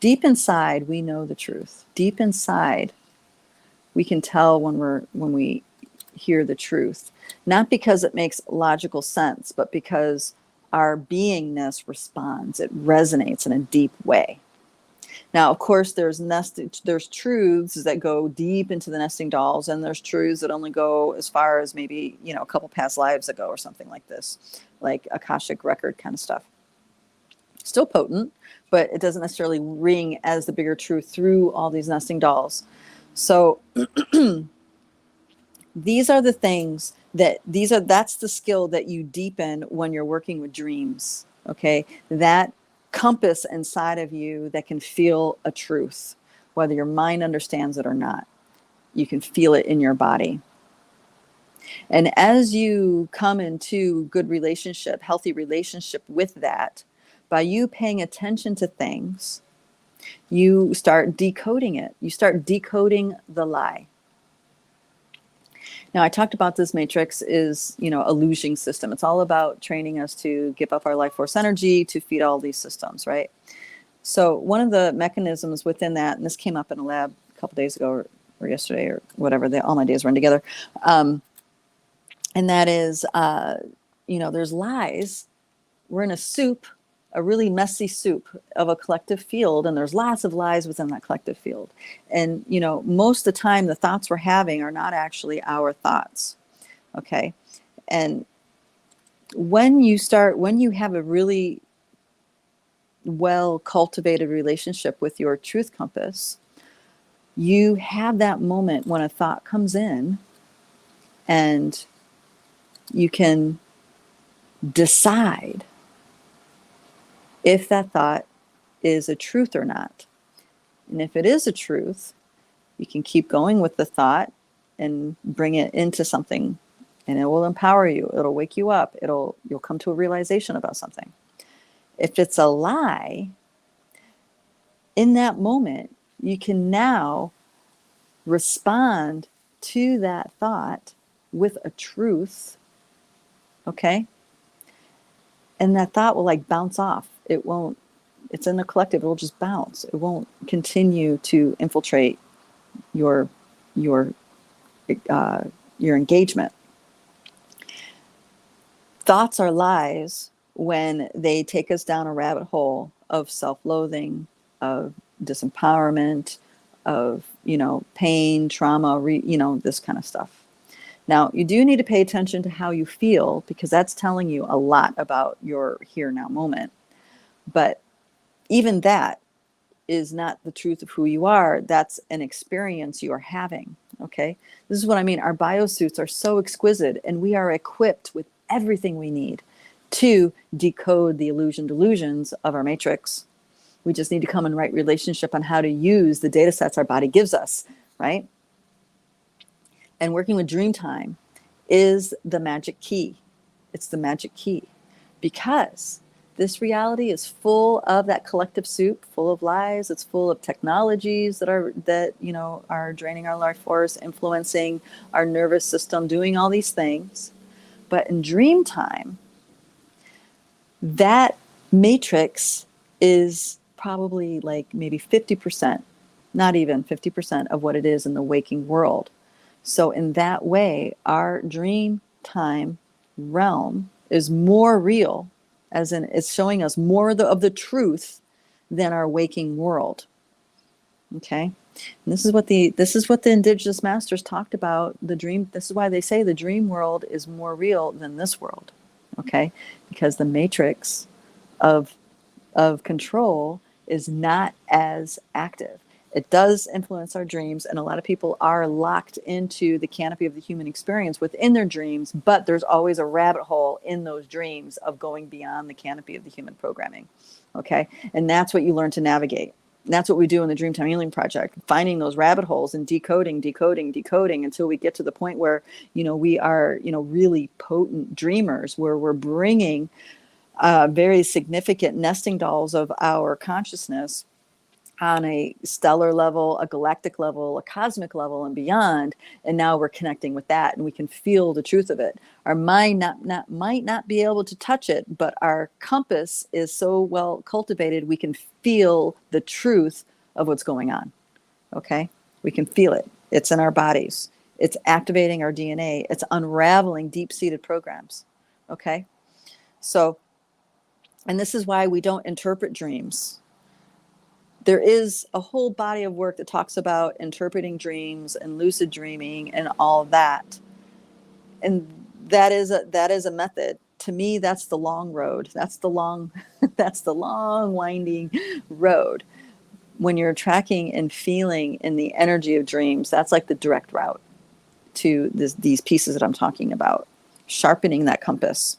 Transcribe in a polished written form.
Deep inside, we know the truth. Deep inside, we can tell when we hear the truth, not because it makes logical sense, but because our beingness responds. It resonates in a deep way. Now, of course, there's truths that go deep into the nesting dolls, and there's truths that only go as far as maybe, a couple past lives ago or something like this, like Akashic record kind of stuff. Still potent, but it doesn't necessarily ring as the bigger truth through all these nesting dolls. So these are the things that's the skill that you deepen when you're working with dreams. Okay. That compass inside of you that can feel a truth, whether your mind understands it or not. You can feel it in your body. And as you come into good relationship, healthy relationship with that, by you paying attention to things, you start decoding it. You start decoding the lie. Now, I talked about this matrix is, a losing system. It's all about training us to give up our life force energy to feed all these systems, right? So one of the mechanisms within that, and this came up in a lab a couple days ago or yesterday or whatever, all my days run together. And that is, there's lies. We're in a soup, a really messy soup of a collective field, and there's lots of lies within that collective field. And most of the time the thoughts we're having are not actually our thoughts. Okay. And when you have a really well cultivated relationship with your truth compass, you have that moment when a thought comes in and you can decide if that thought is a truth or not. And if it is a truth, you can keep going with the thought and bring it into something, and it will empower you. It'll wake you up. You'll come to a realization about something. If it's a lie, in that moment, you can now respond to that thought with a truth, okay? And that thought will bounce off. It's in the collective, it'll just bounce. It won't continue to infiltrate your engagement. Thoughts are lies when they take us down a rabbit hole of self-loathing, of disempowerment, of, pain, trauma, this kind of stuff. Now, you do need to pay attention to how you feel, because that's telling you a lot about your here now moment. But even that is not the truth of who you are. That's an experience you are having. Okay. This is what I mean. Our biosuits are so exquisite, and we are equipped with everything we need to decode the delusions of our matrix. We just need to come in right relationship on how to use the data sets our body gives us, right? And working with Dreamtime is the magic key. It's the magic key, because this reality is full of that collective soup, full of lies. It's full of technologies that are draining our life force, influencing our nervous system, doing all these things. But in Dreamtime, that matrix is probably maybe 50%, not even 50% of what it is in the waking world. So in that way, our dream time realm is more real, as in it's showing us more of the truth than our waking world. Okay. And this is what the Indigenous masters talked about. This is why they say the dream world is more real than this world. Okay. Because the matrix of control is not as active. It does influence our dreams, and a lot of people are locked into the canopy of the human experience within their dreams, but there's always a rabbit hole in those dreams of going beyond the canopy of the human programming, okay? And that's what you learn to navigate. And that's what we do in the Dreamtime Healing Project, finding those rabbit holes and decoding until we get to the point where, we are, really potent dreamers, where we're bringing very significant nesting dolls of our consciousness on a stellar level, a galactic level, a cosmic level, and beyond. And now we're connecting with that, and we can feel the truth of it. Our mind might not be able to touch it, but our compass is so well cultivated, we can feel the truth of what's going on. Okay? We can feel it. It's in our bodies. It's activating our DNA. It's unraveling deep-seated programs. Okay? So, and this is why we don't interpret dreams. There is a whole body of work that talks about interpreting dreams and lucid dreaming and all of that. And that is a method. To me, that's the long road. That's the long winding road. When you're tracking and feeling in the energy of dreams, that's like the direct route to these pieces that I'm talking about, sharpening that compass.